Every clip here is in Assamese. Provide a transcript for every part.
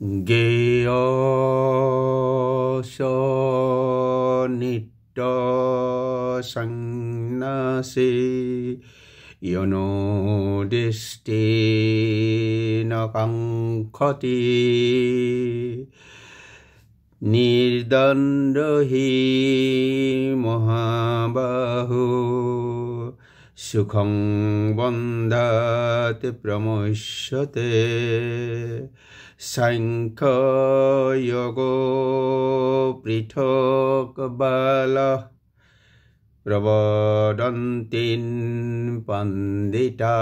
Geosho nitto sangnasi yono disti no kankoti nirdandahi mohabahu sukhang bandhate pramosyate Sankha yogo prithok bala pravadantin pandita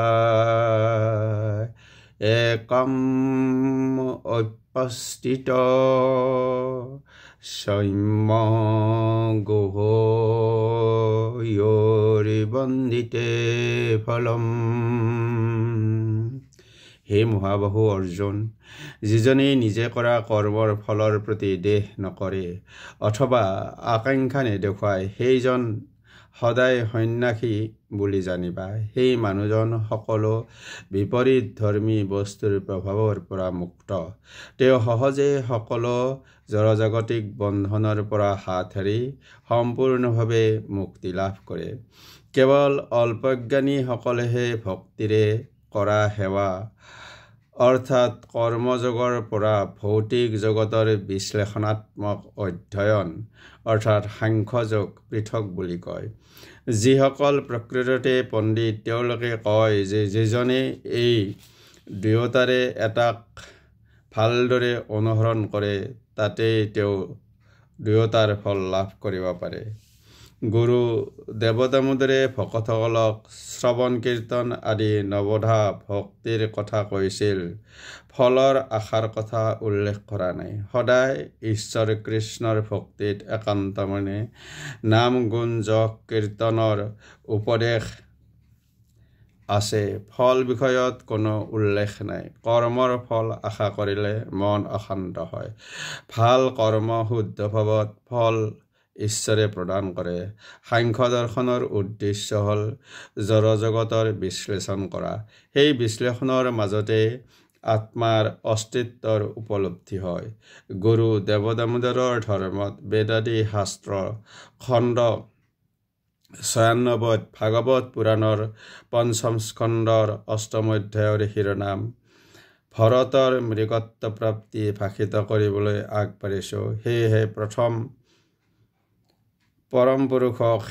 ekam uppastita saimma goho yoribandite phalam হে মহাবাহু অৰ্জুন যিজনে নিজে কৰা কৰ্মৰ ফলৰ প্ৰতি দেহ নকৰে অথবা আকাংক্ষা নেদেখুৱায় সেইজন সদায় সন্ন্যাসী বুলি জানিবা সেই মানুহজন সকলো বিপৰীত ধৰ্মী বস্তুৰ প্ৰভাৱৰ পৰা মুক্ত তেওঁ সহজে সকলো জড়জাগতিক বন্ধনৰ পৰা হাত সাৰি সম্পূৰ্ণভাৱে মুক্তি লাভ কৰে কেৱল অল্পজ্ঞানী সকলেহে ভক্তিৰে কৰা সেৱা অৰ্থাৎ কৰ্মযোগৰ পৰা ভৌতিক জগতৰ বিশ্লেষণাত্মক অধ্যয়ন অৰ্থাৎ সাংখ্যযোগ পৃথক বুলি কয় যিসকল প্ৰকৃততে পণ্ডিত তেওঁলোকে কয় যে যিজনে এই দুয়োটাৰে এটাক ভালদৰে অনুসৰণ কৰে তাতেই তেওঁ দুয়োটাৰ ফল লাভ কৰিব পাৰে গুৰু দেৱদামোদৰে ভকতসকলক শ্ৰৱণ কীৰ্তন আদি নৱধা ভক্তিৰ কথা কৈছিল ফলৰ আশাৰ কথা উল্লেখ কৰা নাই সদায় ঈশ্বৰ কৃষ্ণৰ ভক্তিত একান্তমনে নাম গুণ যশ কীৰ্তনৰ উপদেশ আছে ফল বিষয়ত কোনো উল্লেখ নাই কৰ্মৰ ফল আশা কৰিলে মন অশান্ত হয় ভাল কৰ্ম শুদ্ধ ভাৱত ফল ঈশ্বৰে প্ৰদান কৰে সাংখ্য দৰ্শনৰ উদ্দেশ্য হ'ল জড়জগতৰ বিশ্লেষণ কৰা সেই বিশ্লেষণৰ মাজতে আত্মাৰ অস্তিত্বৰ উপলব্ধি হয় গুৰু দেৱদামোদৰৰ ধৰ্মত বেদাদি শাস্ত্ৰ খণ্ড ৯৬ ভাগৱত পুৰাণৰ পঞ্চম স্কন্ধৰ অষ্টম অধ্যায়ৰ শিৰোনাম ভৰতৰ মৃগত্ব প্ৰাপ্তি ভাষিত কৰিবলৈ আগবাঢ়িছোঁ সেয়েহে প্ৰথম পৰম পুৰুষক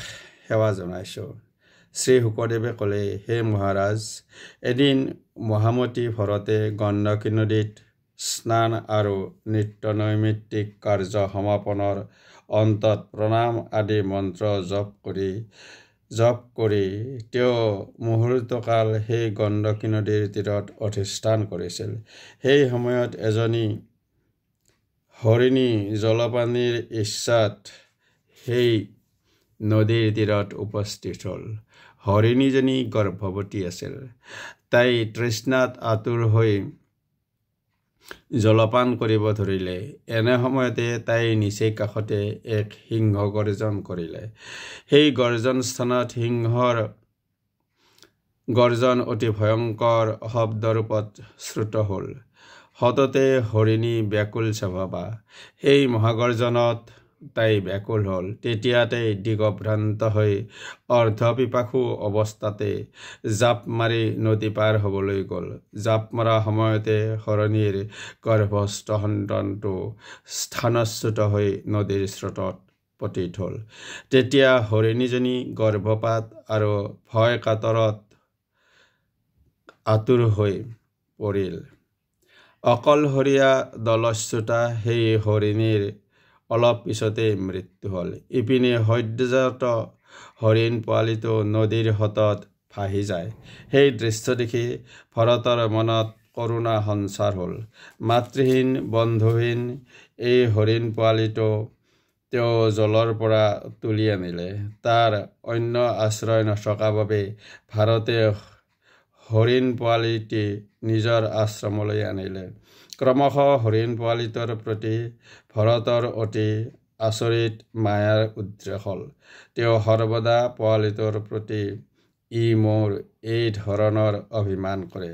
সেৱা জনাইছোঁ শ্ৰী শুকদেৱে ক'লে হে মহাৰাজ এদিন মহামতী ভৰতে গণ্ডকী নদীত স্নান আৰু নিত্য নৈমিত্তিক কাৰ্য সমাপনৰ অন্তত প্ৰণাম আদি মন্ত্ৰ জপ কৰি তেওঁ মুহূৰ্তকাল সেই গণ্ডকী নদীৰ তীৰত অধিষ্ঠান কৰিছিল সেই সময়ত এজনী হৰিণী জলপানীৰ ইচ্ছাত সেই নদীৰ তীৰত উপস্থিত হ'ল হৰিণীজনী গৰ্ভৱতী আছিল তাই তৃষ্ণাত আতুৰ হৈ জলপান কৰিব ধৰিলে এনে সময়তে তাই নিচেই কাষতে এক সিংহ গৰ্জন কৰিলে সেই গৰ্জন স্থানত সিংহৰ গৰ্জন অতি ভয়ংকৰ শব্দৰূপত শ্ৰুত হ'ল সততে হৰিণী ব্যাকুল স্বভাৱা সেই মহাগৰ্জনত তাই ব্যাকুল হ'ল তেতিয়া তাই দিগভ্ৰান্ত হৈ অৰ্ধপিপাসু অৱস্থাতে জাপ মাৰি নদী পাৰ হ'বলৈ গ'ল জাপ মৰা সময়তে হৰিণীৰ গৰ্ভস্থ সন্তানটো স্থানচ্যুত হৈ নদীৰ স্ৰোতত পতিত হ'ল তেতিয়া হৰিণীজনী গৰ্ভপাত আৰু ভয় কাতৰত আতুৰ হৈ পৰিল অকলশৰীয়া দলচ্যুতা সেই হৰিণীৰ অলপ পিছতে মৃত্যু হ'ল ইপিনে সদ্যজাত হৰিণ পোৱালিটো নদীৰ সোঁতত ভাহি যায় সেই দৃশ্য দেখি ভৰতৰ মনত কৰুণা সঞ্চাৰ হ'ল মাতৃহীন বন্ধুহীন এই হৰিণ পোৱালিটো তেওঁ জলৰ পৰা তুলি আনিলে তাৰ অন্য আশ্ৰয় নথকা বাবে ভাৰতে হৰিণ পোৱালিটি নিজৰ আশ্ৰমলৈ আনিলে ক্ৰমশ হৰিণ পোৱালিটোৰ প্ৰতি ভৰতৰ অতি আচৰিত মায়াৰ উদ্ৰেক হ'ল তেওঁ সৰ্বদা পোৱালিটোৰ প্ৰতি ই মোৰ এই ধৰণৰ অভিমান কৰে।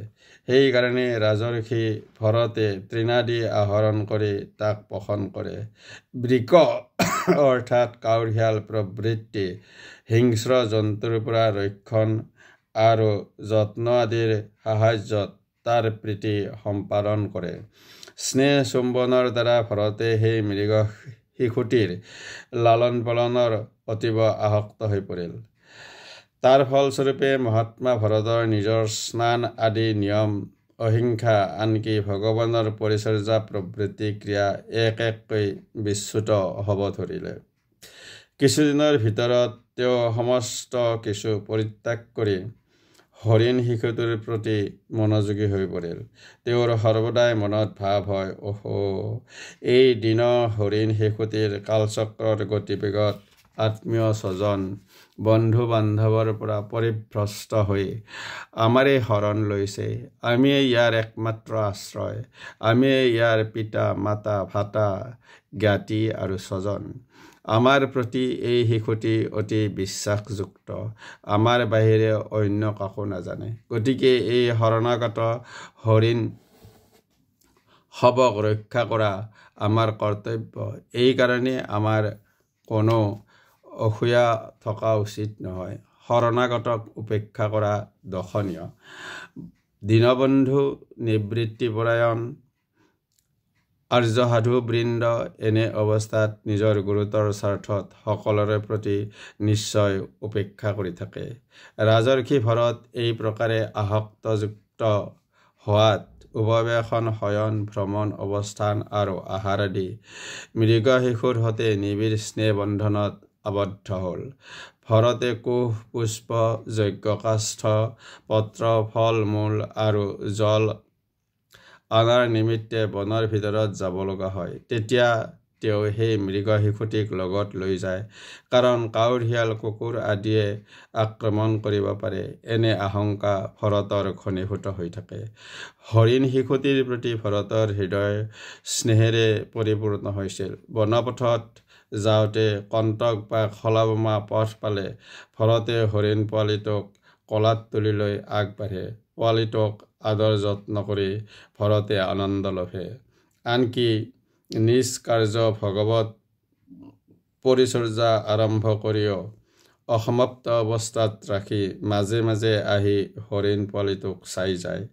সেইকাৰণে ৰাজৰ্ষি ভৰতে তৃণাদি আহৰণ কৰি তাক পোষণ কৰে। বৃক অৰ্থাৎ কাউৰীশাল প্ৰভৃতি হিংস্ৰ জন্তুৰ পৰা ৰক্ষণ আৰু যত্ন আদিৰ সাহায্যত তাৰ প্ৰীতি সম্পাদন কৰে। স্নেহ চুম্বনৰ দ্বাৰা ভৰতে সেই মৃগ শিশুটিৰ লালন পালনৰ অতীৱ আসক্ত হৈ পৰিল। তাৰ ফলস্বৰূপে মহাত্মা ভৰতৰ নিজৰ স্নান আদি নিয়ম, অহিংসা, আনকি ভগৱানৰ পৰিচৰ্যা প্ৰভৃতি ক্ৰিয়া এক এককৈ বিচ্যুত হ'ব ধৰিলে। কিছুদিনৰ ভিতৰত তেওঁ সমস্ত কিছু পৰিত্যাগ কৰি হৰিণ শিশুটোৰ প্ৰতি মনোযোগী হৈ পৰিল। তেওঁৰ সৰ্বদাই মনত ভাৱ হয়, এই দিন হৰিণ শিশুটিৰ কালচক্ৰৰ গতিবেগত আত্মীয় স্বজন বন্ধু বান্ধৱৰ পৰা পৰিভ্ৰষ্ট হৈ আমাৰেই শৰণ লৈছে। আমিয়ে ইয়াৰ একমাত্ৰ আশ্ৰয়, আমিয়ে ইয়াৰ পিতা মাতা ভাতা জ্ঞাতি আৰু স্বজন। আমাৰ প্ৰতি এই শিশুটি অতি বিশ্বাসযুক্ত, আমাৰ বাহিৰে অন্য কাকো নাজানে। গতিকে এই শৰণাগত হৰিণ শৱক ৰক্ষা কৰা আমাৰ কৰ্তব্য। এইকাৰণে আমাৰ কোনো অসূয়া থকা উচিত নহয়, শৰণাগতক উপেক্ষা কৰা দৰ্শনীয়। দীনবন্ধু নিবৃত্তিপৰায়ণ আৰ্যসাধুবৃন্দ এনে অৱস্থাত নিজৰ গুৰুতৰ স্বাৰ্থত সকলোৰে প্ৰতি নিশ্চয় উপেক্ষা কৰি থাকে। ৰাজৰ্ষি ভৰত এই প্ৰকাৰে আসক্তযুক্ত হোৱাত উপবেশন, শয়ন, ভ্ৰমণ, অৱস্থান আৰু আহাৰ আদি মৃগ শিশুৰ সৈতে নিবিড় স্নেহ বন্ধনত আবদ্ধ হ'ল। ভৰতে কুশ, পুষ্প, যজ্ঞকাষ্ঠ, পত্ৰ, ফল মূল আৰু জল অনাৰ নিমিত্তে বনৰ ভিতৰত যাব লগা হয়। তেতিয়া তেওঁ সেই মৃগ শিশুটিক লগত লৈ যায়, কাৰণ কাউৰীশাল, কুকুৰ আদিয়ে আক্ৰমণ কৰিব পাৰে, এনে আশংকা ভৰতৰ ঘনীভূত হৈ থাকে। হৰিণ শিশুটিৰ প্ৰতি ভৰতৰ হৃদয় স্নেহেৰে পৰিপূৰ্ণ হৈছিল। বনপথত যাওঁতে কণ্টক বা খলাবমা পথ পালে ভৰতে হৰিণ পোৱালিটোক কোলাত তুলি লৈ আগবাঢ়ে। পোৱালিটোক আদৰ যত্ন কৰি ভৰতে আনন্দ লভে। আনকি নিজ কাৰ্য ভগৱত পৰিচৰ্যা আৰম্ভ কৰিও অসমাপ্ত অৱস্থাত ৰাখি মাজে মাজে আহি হৰিণ পোৱালিটোক চাই যায়।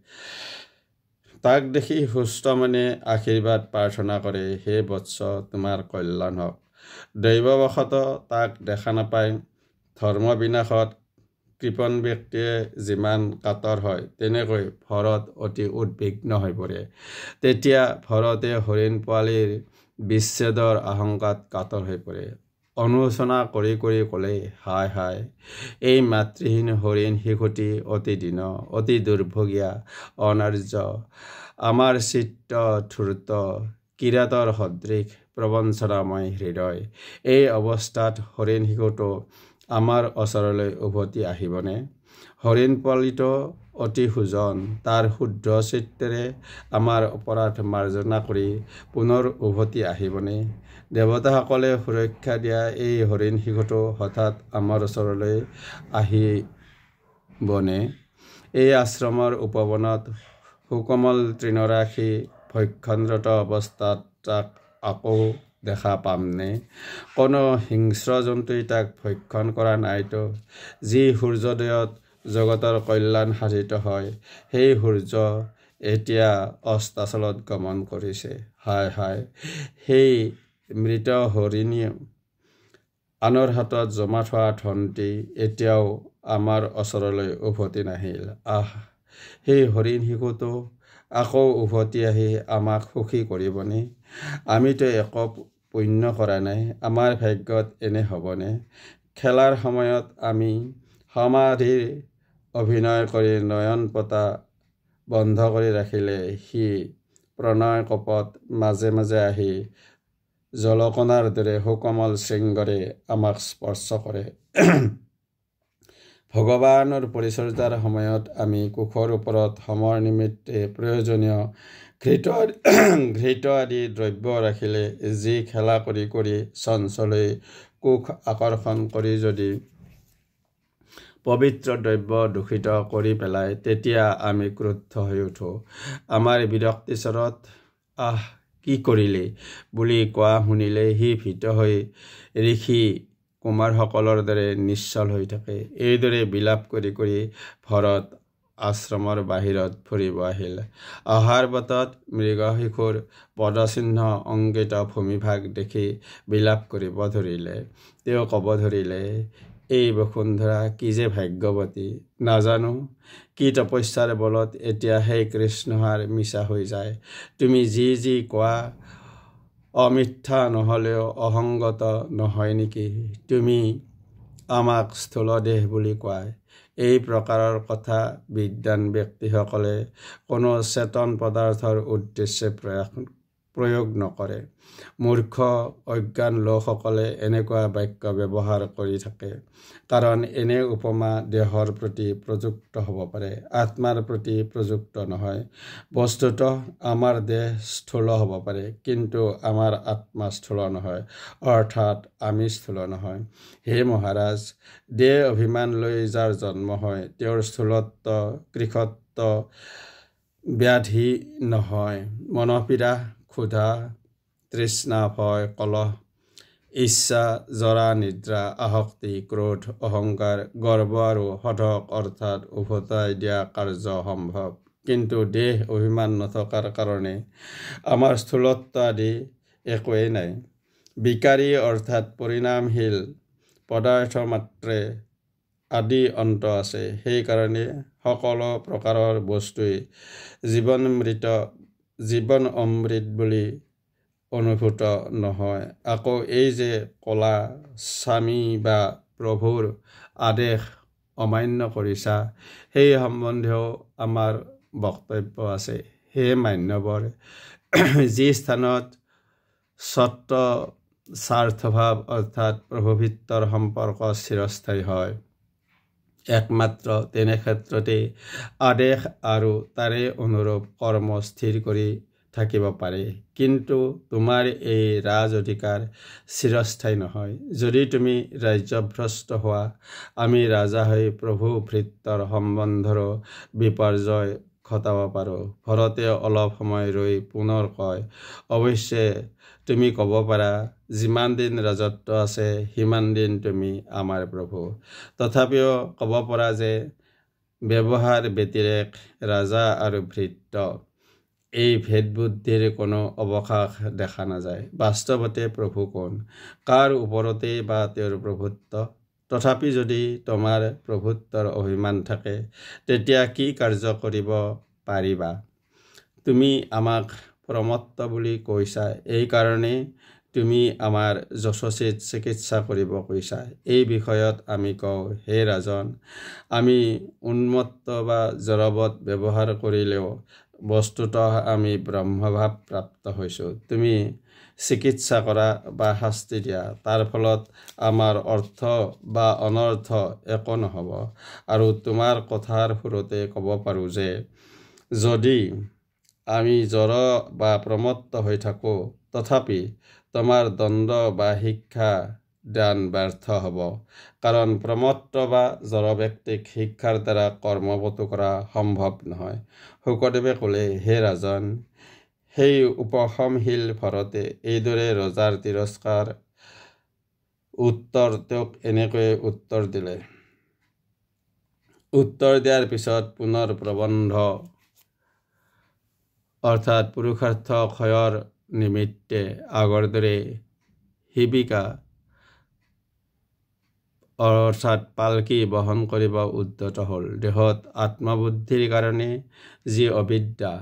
তাক দেখি সুস্থ মনে আশীৰ্বাদ প্ৰাৰ্থনা কৰে, হে বৎস, তোমাৰ কল্যাণ হওক। দৈৱবশতঃ তাক দেখা নাপায় ধৰ্ম বিনাশত কৃপণ ব্যক্তিয়ে যিমান কাতৰ হয়, তেনেকৈ ভৰত অতি উদ্বিগ্ন হৈ পৰে। তেতিয়া ভৰতে হৰিণ পোৱালিৰ বিচ্ছেদৰ আশংকাত কাতৰ হৈ পৰে। অনুশোচনা কৰি কৰি ক'লে, হায় হায়, এই মাতৃহীন হৰিণ শিশুটি অতি দীন, অতি দুৰ্ভগীয়া, অনাৰ্য। আমাৰ চিত্ত ধূৰ্ত, কিৰাতৰ সদৃশ, প্ৰবঞ্চনাময় হৃদয়। এই অৱস্থাত হৰিণ শিশুটো আমাৰ ওচৰলৈ উভতি আহিবনে? হৰিণ পোৱালিটো অতি সুজন, তাৰ শুদ্ধ চিত্তেৰে আমাৰ অপৰাধ মাৰ্জনা কৰি পুনৰ উভতি আহিবনে? দেৱতাসকলে সুৰক্ষা দিয়া এই হৰিণ শিশুটো হঠাৎ আমাৰ ওচৰলৈ আহিবনে? এই আশ্ৰমৰ উপবনত সুকোমল তৃণৰাশি ভক্ষণৰত অৱস্থাত তাক আকৌ দেখা পামনে? কোনো হিংস্ৰ জন্তুই তাক ভক্ষণ কৰা নাইতো। যি সূৰ্যোদয়ত জগতৰ কল্যাণ সাধিত হয়, সেই সূৰ্য এতিয়া অস্তাচলত গমন কৰিছে। হায় হায়, সেই মৃত হৰিণী আনৰ হাতত জমা থোৱা ধনটি এতিয়াও আমাৰ ওচৰলৈ উভতি নাহিল। সেই হৰিণ শিশুটো আকৌ উভতি আহি আমাক সুখী কৰিবনে? আমিতো একো পুণ্য কৰা নাই, আমাৰ ভাগ্যত এনে হ'বনে? খেলাৰ সময়ত আমি সমাধিৰ অভিনয় কৰি নয়ন পতা বন্ধ কৰি ৰাখিলে সি প্ৰণয় কোপত মাজে মাজে আহি জলকণাৰ দৰে সুকোমল শৃংগৰে আমাক স্পৰ্শ কৰে। ভগৱানৰ পৰিচৰ্যাৰ সময়ত আমি কুশৰ ওপৰত সমৰ নিমিত্তে প্ৰয়োজনীয় ঘৃত আদি দ্ৰব্য ৰাখিলে যি খেলা কৰি কৰি চঞ্চলে কুশ আকৰ্ষণ কৰি যদি পবিত্ৰ দ্ৰব্য দূষিত কৰি পেলাই তেতিয়া আমি ক্ৰুদ্ধ হৈ উঠোঁ। আমাৰ বিৰক্তিস্বৰত কি কৰিলে বুলি কোৱা শুনিলে সি ভীত হৈ ঋষি কুমাৰসকলৰ দৰে নিশ্চল হৈ থাকে। এইদৰে বিলাপ কৰি কৰি ভৰত আশ্ৰমৰ বাহিৰত ফুৰিব আহিল। অহাৰ বাটত মৃগ শিশুৰ পদচিহ্ন অংকিত ভূমিভাগ দেখি বিলাপ কৰিব ধৰিলে। তেওঁ ক'ব ধৰিলে, এই বসুন্ধৰা কি যে ভাগ্যৱতী, নাজানো কি তপস্যাৰ বলত এতিয়া সেই কৃষ্ণহাৰ মিছা হৈ যায়। তুমি যি যি কোৱা অমিথ্যা নহ'লেও অসংগত নহয় নেকি? তুমি আমাক স্থূলদেহ বুলি কোৱাই। এই প্ৰকাৰৰ কথা বিদ্বান ব্যক্তিসকলে কোনো চেতন পদাৰ্থৰ উদ্দেশ্যে প্ৰয়োগ নকৰে। মূৰ্খ অজ্ঞান লোকসকলে এনেকুৱা বাক্য ব্যৱহাৰ কৰি থাকে। কাৰণ এনে উপমা দেহৰ প্ৰতি প্ৰযুক্ত হ'ব পাৰে, আত্মাৰ প্ৰতি প্ৰযুক্ত নহয়। বস্তুতঃ আমাৰ দেহ স্থূল হ'ব পাৰে, কিন্তু আমাৰ আত্মা স্থূল নহয়, অৰ্থাৎ আমি স্থূল নহয়। হে মহাৰাজ, দেহ অভিমান লৈ যাৰ জন্ম হয়, তেওঁৰ স্থূলত্ব, কৃশত্ব, ব্যাধি নহয়। মনপীড়া, ক্ষুধা, তৃষ্ণা, ভয়, কলহ, ইচ্ছা, জৰা, নিদ্ৰা, আসক্তি, ক্ৰোধ, অহংকাৰ, গৰ্ব আৰু সদক অৰ্থাৎ উভতাই দিয়া কাৰ্য সম্ভৱ। কিন্তু দেহ অভিমান নথকাৰ কাৰণে আমাৰ স্থূলত্ব আদি একোৱেই নাই। বিকাৰী অৰ্থাৎ পৰিণামশীল পদাৰ্থ মাত্ৰে আদি অন্ত আছে। সেইকাৰণে সকলো প্ৰকাৰৰ বস্তুৱেই জীৱন অমৃত বুলি অনুভূত নহয়। আকৌ এই যে ক'লা স্বামী বা প্ৰভুৰ আদেশ অমান্য কৰিছা, সেই সম্বন্ধেও আমাৰ বক্তব্য আছে। হে মান্যবৰ, যি স্থানত স্বাৰ্থভাৱ অৰ্থাৎ প্ৰভুভিত্তৰ সম্পৰ্ক চিৰস্থায়ী হয়, একমাত্ৰ তেনে ক্ষেত্ৰতেই আদেশ আৰু তাৰে অনুৰূপ কৰ্ম স্থিৰ কৰি থাকিব পাৰে। কিন্তু তোমাৰ এই ৰাজ অধিকাৰ চিৰস্থায়ী নহয়। যদি তুমি ৰাজ্যভ্ৰষ্ট হোৱা, আমি ৰাজা হৈ প্ৰভু ভৃত্যৰ সম্বন্ধৰো বিপৰ্যয় ঘটাব পাৰোঁ। ভৰতে অলপ সময় ৰৈ পুনৰ কয়, অৱশ্যে তুমি ক'ব পাৰা, যিমান দিন ৰাজত্ব আছে সিমান দিন তুমি আমাৰ প্ৰভু। তথাপিও ক'ব পৰা যে ব্যৱহাৰ ব্যতিৰেক ৰাজা আৰু ভৃত্য এই ভেদবুদ্ধিৰ কোনো অৱকাশ দেখা নাযায়। বাস্তৱতে প্ৰভু কোন? কাৰ ওপৰতেই বা তেওঁৰ প্ৰভুত্ব? তথাপি যদি তোমাৰ প্ৰভুত্বৰ অভিমান থাকে, তেতিয়া কি কাৰ্য কৰিব পাৰিবা? তুমি আমাক প্ৰমত্ত বুলি কৈছা, এই কাৰণেই তুমি আমাৰ যশোচিত চিকিৎসা কৰিব কৈছা। এই বিষয়ত আমি কওঁ, হে ৰাজন, আমি উন্মত্ত বা জড়বৎ ব্যৱহাৰ কৰিলেও বস্তুতঃ আমি ব্ৰহ্মভাৱ প্ৰাপ্ত হৈছোঁ। তুমি চিকিৎসা কৰা বা শাস্তি দিয়া, তাৰ ফলত আমাৰ অৰ্থ বা অনৰ্থ একো নহ'ব। আৰু তোমাৰ কথাৰ সুৰতে ক'ব পাৰোঁ যে যদি আমি জড় বা প্ৰমত্ত হৈ থাকোঁ, তথাপি তোমাৰ দণ্ড বা শিক্ষা দান ব্যৰ্থ হ'ব। কাৰণ প্ৰমত্ত বা জড় ব্যক্তিক শিক্ষাৰ দ্বাৰা কৰ্মৱতো কৰা সম্ভৱ নহয়। শুকদেৱে ক'লে, হে ৰাজন, সেই উপশমশীল ভৰতে এইদৰে ৰজাৰ তিৰস্কাৰ উত্তৰ তেওঁক এনেকৈ উত্তৰ দিলে। উত্তৰ দিয়াৰ পিছত পুনৰ প্ৰবন্ধ অৰ্থাৎ পুৰুষাৰ্থ ক্ষয়ৰ নিমিত্তে আগৰ দৰে শিবিকা অৰ্থাৎ পালকি বহন কৰিব উদ্যত হ'ল। দেহত আত্মবুদ্ধিৰ কাৰণে যি অবিদ্যা,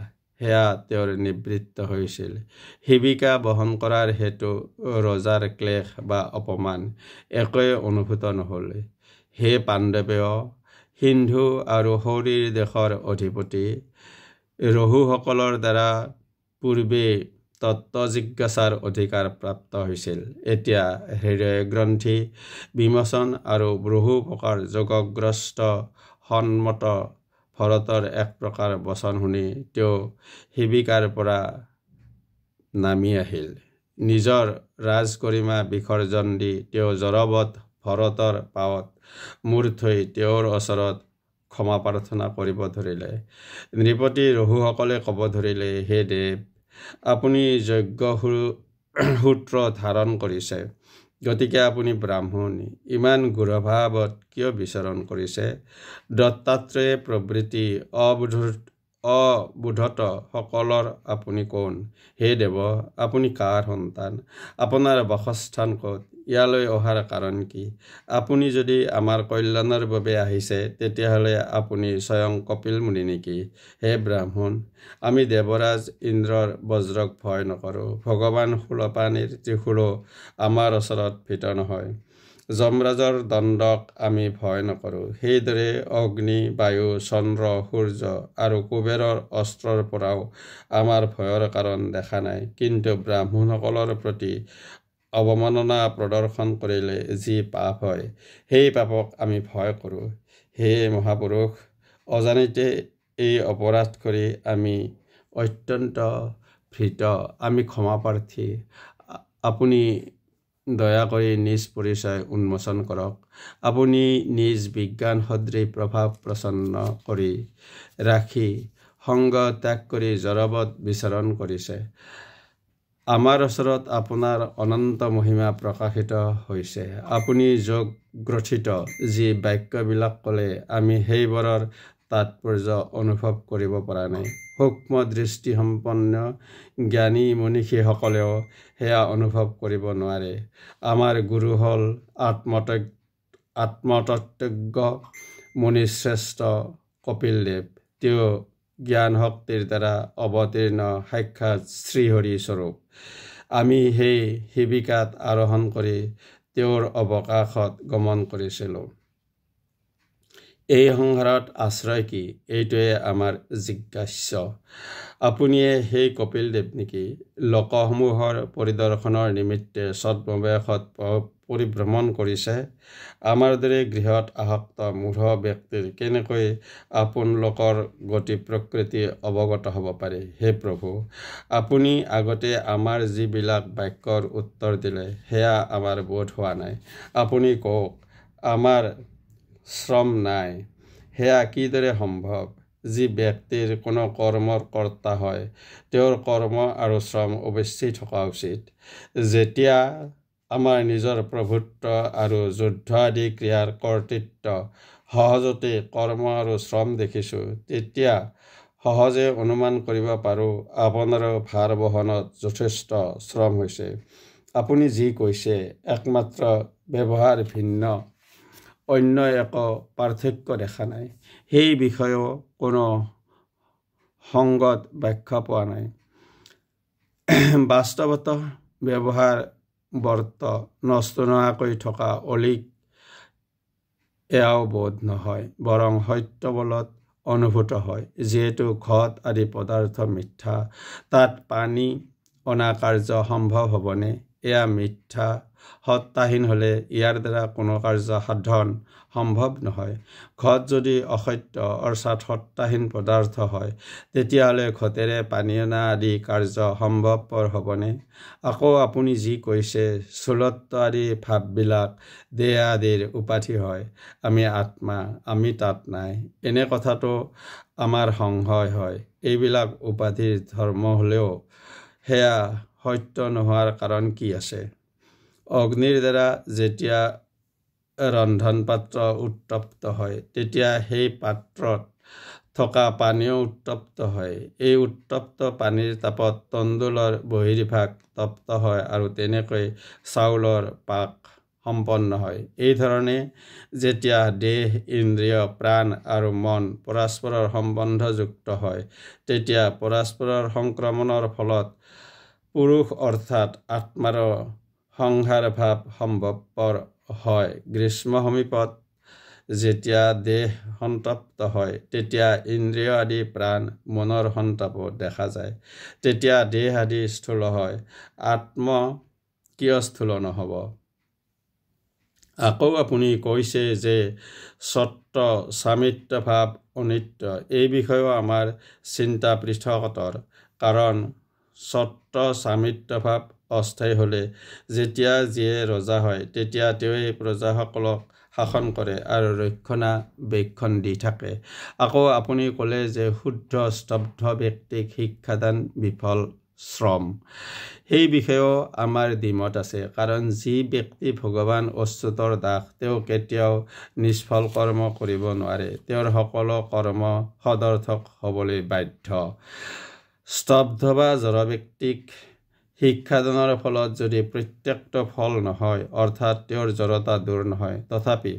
সেয়া তেওঁৰ নিবৃত্ত হৈছিল। শিবিকা বহন কৰাৰ হেতু ৰজাৰ ক্লেশ বা অপমান একোৱে অনুভূত নহ'ল। হে পাণ্ডৱেয়, সিন্ধু আৰু শৰীৰ দেশৰ অধিপতি ৰহুসকলৰ দ্বাৰা পূৰ্বে তত্ত্ব জিজ্ঞাসাৰ অধিকাৰ প্ৰাপ্ত হৈছিল। এতিয়া হৃদয় গ্ৰন্থি বিমোচন আৰু বহু প্ৰকাৰ যোগগ্ৰস্ত সন্মত ভৰতৰ এক প্ৰকাৰ বচন শুনি তেওঁ শিবিকাৰ পৰা নামি আহিল। নিজৰ ৰাজগৰিমা বিসৰ্জন দি তেওঁ জড়বৎ ভৰতৰ পাৱত মূৰ থৈ তেওঁৰ ওচৰত ক্ষমা প্ৰাৰ্থনা কৰিব ধৰিলে। নৃপতি ৰহুসকলে ক'ব ধৰিলে, হে দেৱ, আপুনি যজ্ঞ সূত্ৰ ধাৰণ কৰিছে, গতিকে আপুনি ব্ৰাহ্মণ। ইমান গূঢ়ভাৱত কিয় বিচৰণ কৰিছে? দত্তাত্ৰেয় প্ৰভৃতি অবোধত সকলৰ আপুনি কোন? হে দেৱ, আপুনি কাৰ সন্তান? আপোনাৰ বাসস্থান ক'ত? ইয়ালৈ অহাৰ কাৰণ কি? আপুনি যদি আমাৰ কল্যাণৰ বাবে আহিছে, তেতিয়াহ'লে আপুনি স্বয়ং কপিল মুনি নেকি? হে ব্ৰাহ্মণ, আমি দেৱৰাজ ইন্দ্ৰৰ বজ্ৰক ভয় নকৰোঁ। ভগৱান শূলপাণিৰ ত্ৰিশূলো আমাৰ ওচৰত ভীত নহয়। যমৰাজৰ দণ্ডক আমি ভয় নকৰোঁ। সেইদৰে অগ্নি, বায়ু, চন্দ্ৰ, সূৰ্য আৰু কুবেৰৰ অস্ত্ৰৰ পৰাও আমাৰ ভয়ৰ কাৰণ দেখা নাই। কিন্তু ব্ৰাহ্মণসকলৰ প্ৰতি অৱমাননা প্ৰদৰ্শন কৰিলে যি পাপ হয়, সেই পাপক আমি ভয় কৰোঁ। হে মহাপুৰুষ, অজানিতে এই অপৰাধ কৰি আমি অত্যন্ত ভীত, আমি ক্ষমাপ্ৰাৰ্থী। আপুনি দয়া কৰি নিজ পৰিচয় উন্মোচন কৰক। আপুনি নিজ বিজ্ঞান সদৃশ প্ৰভাৱ প্ৰচন্ন কৰি ৰাখি সংগ ত্যাগ কৰি জড়বৎ বিচৰণ কৰিছে। আমাৰ ওচৰত আপোনাৰ অনন্ত মহিমা প্ৰকাশিত হৈছে। আপুনি যোগ গ্ৰথিত যি বাক্যবিলাক ক'লে, আমি সেইবোৰৰ তাৎপৰ্য অনুভৱ কৰিব পৰা নাই। সূক্ষ্ম দৃষ্টিসম্পন্ন জ্ঞানী মনীষীসকলেও সেয়া অনুভৱ কৰিব নোৱাৰে। আমাৰ গুৰু হ'ল আত্মতত্ত্বজ্ঞ মুনিশ্ৰেষ্ঠ কপিলদেৱ। তেওঁ জ্ঞান শক্তিৰ দ্বাৰা অৱতীৰ্ণ সাক্ষাৎ শ্ৰীহৰি স্বৰূপ। আমি সেই শিবিকাত আৰোহণ কৰি তেওঁৰ অৱকাশত গমন কৰিছিলোঁ। এই সংসাৰত আশ্ৰয় কি? এইটোৱে আমাৰ জিজ্ঞাস্য। আপুনিয়ে সেই কপিলদেৱ নেকি? লোকসমূহৰ পৰিদৰ্শনৰ নিমিত্তে ছদ্মবেশত পৰিভ্ৰমণ কৰিছে। আমাৰ দৰে গৃহত আসক্ত মূঢ় ব্যক্তিৰ কেনেকৈ আপোনলোকৰ গতি প্ৰকৃতি অৱগত হ'ব পাৰে? হে প্ৰভু, আপুনি আগতে আমাৰ যিবিলাক বাক্যৰ উত্তৰ দিলে, সেয়া আমাৰ বোধ হোৱা নাই। আপুনি কওক, আমাৰ শ্ৰম নাই। সেয়া কিদৰে সম্ভৱ? যি ব্যক্তিৰ কোনো কৰ্মৰ কৰ্তা হয়, তেওঁৰ কৰ্ম আৰু শ্ৰম অৱশ্যেই থকা উচিত। যেতিয়া আমাৰ নিজৰ প্ৰভুত্ব আৰু যুদ্ধ আদি ক্ৰিয়াৰ কৰ্তৃত্ব সহজতে কৰ্ম আৰু শ্ৰম দেখিছোঁ, তেতিয়া সহজে অনুমান কৰিব পাৰোঁ আপোনাৰো ভাৰ বহনত যথেষ্ট শ্ৰম হৈছে। আপুনি যি কৈছে, একমাত্ৰ ব্যৱহাৰ ভিন্ন, অন্য একো পাৰ্থক্য দেখা নাই। সেই বিষয়েও কোনো সংগত ব্যাখ্যা পোৱা নাই। বাস্তৱত ব্যৱহাৰ বৰ্ত নষ্ট নোহোৱাকৈ থকা অলিক এয়াও বোধ নহয়, বৰং সত্য বলত অনুভূত হয়। যিহেতু ঘট আদি পদাৰ্থ মিথ্যা, তাত পানী অনা কাৰ্য সম্ভৱ হ'বনে? এয়া মিথ্যা সত্তাহীন হ'লে ইয়াৰ দ্বাৰা কোনো কাৰ্য সাধন সম্ভৱ নহয়। ঘট যদি অসত্য অৰ্থাৎ সত্তাহীন পদাৰ্থ হয়, তেতিয়াহ'লে ঘটেৰে পানী অনা আদি কাৰ্য সম্ভৱপৰ হ'বনে? আকৌ আপুনি যি কৈছে, স্থূলত্ব আদি ভাৱবিলাক দেহ আদিৰ উপাধি হয়, আমি আত্মা, আমি তাত নাই, এনে কথাটো আমাৰ সংশয় হয়। এইবিলাক উপাধিৰ ধৰ্ম হ'লেও সেয়া সত্য নোহোৱাৰ কাৰণ কি আছে? অগ্নিৰ দ্বাৰা যেতিয়া ৰন্ধন পাত্ৰ উত্তপ্ত হয়, তেতিয়া সেই পাত্ৰত থকা পানীও উত্তপ্ত হয়। এই উত্তপ্ত পানীৰ তাপত তণ্ডুলৰ বহিৰ্ভাগ তপ্ত হয় আৰু তেনেকৈ চাউলৰ পাক সম্পন্ন হয়। এইধৰণে যেতিয়া দেহ, ইন্দ্ৰিয়, প্ৰাণ আৰু মন পৰস্পৰৰ সম্বন্ধযুক্ত হয়, তেতিয়া পৰস্পৰৰ সংক্ৰমণৰ ফলত পুৰুষ অৰ্থাৎ আত্মাৰো সংহাৰ ভাৱ সম্ভৱপৰ হয়। গ্ৰীষ্ম সমীপত যেতিয়া দেহ সন্তপ্ত হয়, তেতিয়া ইন্দ্ৰিয় আদি প্ৰাণ, মনৰ সন্তাপো দেখা যায়। তেতিয়া দেহ আদি স্থূল হয়, আত্ম কিয় স্থূল নহ'ব? আকৌ আপুনি কৈছে যে সত্ত্ব স্বামিত্ব ভাৱ অনিত্য। এই বিষয়েও আমাৰ চিন্তা পৃথকতৰ। কাৰণ স্বত্ব স্বামিত্বভাৱ অস্থায়ী হ'লে যেতিয়া যিয়ে ৰজা হয় তেতিয়া তেওঁই প্ৰজাসকলক শাসন কৰে আৰু ৰক্ষণাবেক্ষণ দি থাকে। আকৌ আপুনি ক'লে যে শুদ্ধ স্তব্ধ ব্যক্তিক শিক্ষাদান বিফল শ্ৰম। সেই বিষয়েও আমাৰ দ্বিমত আছে, কাৰণ যি ব্যক্তি ভগৱান অচ্যুতৰ দাস তেওঁ কেতিয়াও নিষ্ফল কৰ্ম কৰিব নোৱাৰে। তেওঁৰ সকলো কৰ্ম সদৰ্থক হ'বলৈ বাধ্য। স্তব্ধ বা জড় ব্যক্তিক শিক্ষাদানৰ ফলত যদি প্ৰত্যক্ষ ফল নহয়, অৰ্থাৎ তেওঁৰ জড়তা দূৰ নহয়, তথাপি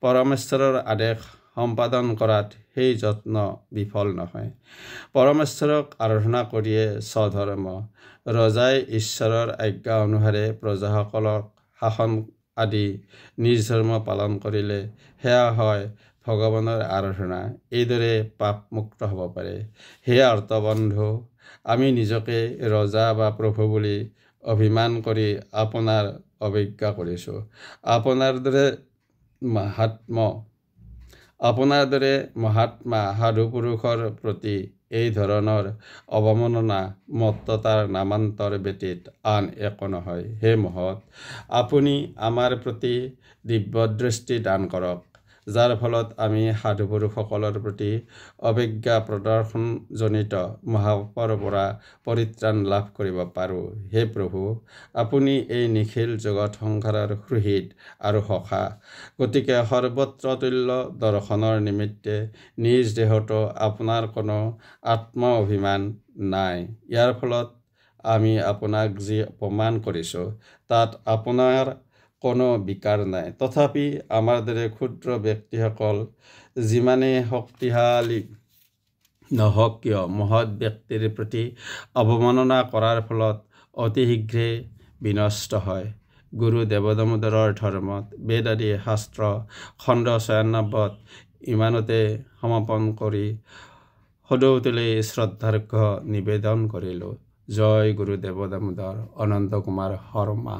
পৰমেশ্বৰৰ আদেশ সম্পাদন কৰাত সেই যত্ন বিফল নহয়। পৰমেশ্বৰক আৰাধনা কৰিয়ে স্বধৰ্ম। ৰজাই ঈশ্বৰৰ আজ্ঞা অনুসাৰে প্ৰজাসকলক শাসন আদি নিজ ধৰ্ম পালন কৰিলে সেয়া হয় ভগৱানৰ আৰাধনা। এইদৰে পাপমুক্ত হ'ব পাৰে। হে আৰ্তবন্ধু, আমি নিজকে ৰজা বা প্ৰভু বুলি অভিমান কৰি আপোনাৰ অৱজ্ঞা কৰিছোঁ। আপোনাৰ দৰে মহাত্মা সাধু পুৰুষৰ প্ৰতি এই ধৰণৰ অৱমাননা মত্ততাৰ নামান্তৰ ব্যতীত আন একো নহয়। হে মহৎ, আপুনি আমাৰ প্ৰতি দিব্যদৃষ্টি দান কৰক, যাৰ ফলত আমি সাধু পুৰুষসকলৰ প্ৰতি অৱজ্ঞা প্ৰদৰ্শনজনিত মহাপাপৰ পৰা পৰিত্ৰাণ লাভ কৰিব পাৰোঁ। হে প্ৰভু, আপুনি এই নিখিল জগত সংসাৰৰ সুহৃদ আৰু সখা। গতিকে সৰ্বত্ৰ তুল্য দৰ্শনৰ নিমিত্তে নিজ দেহতো আপোনাৰ কোনো আত্ম অভিমান নাই। ইয়াৰ ফলত আমি আপোনাক যি অপমান কৰিছোঁ তাত আপোনাৰ কোনো বিকাৰ নাই। তথাপি আমাৰ দৰে ক্ষুদ্ৰ ব্যক্তিসকল যিমানেই শক্তিশালী নহওক কিয়, মহৎ ব্যক্তিৰ প্ৰতি অৱমাননা কৰাৰ ফলত অতি শীঘ্ৰে বিনষ্ট হয়। গুৰু দেৱদামোদৰৰ ধৰ্মত বেদ আদি শাস্ত্ৰ খণ্ড ৯৬ ইমানতে সমাপন কৰি সদৌতুলি শ্ৰদ্ধাৰ্ঘ্য নিবেদন কৰিলোঁ। জয় গুৰু দেৱদামোদৰ। অনন্ত কুমাৰ শৰ্মা।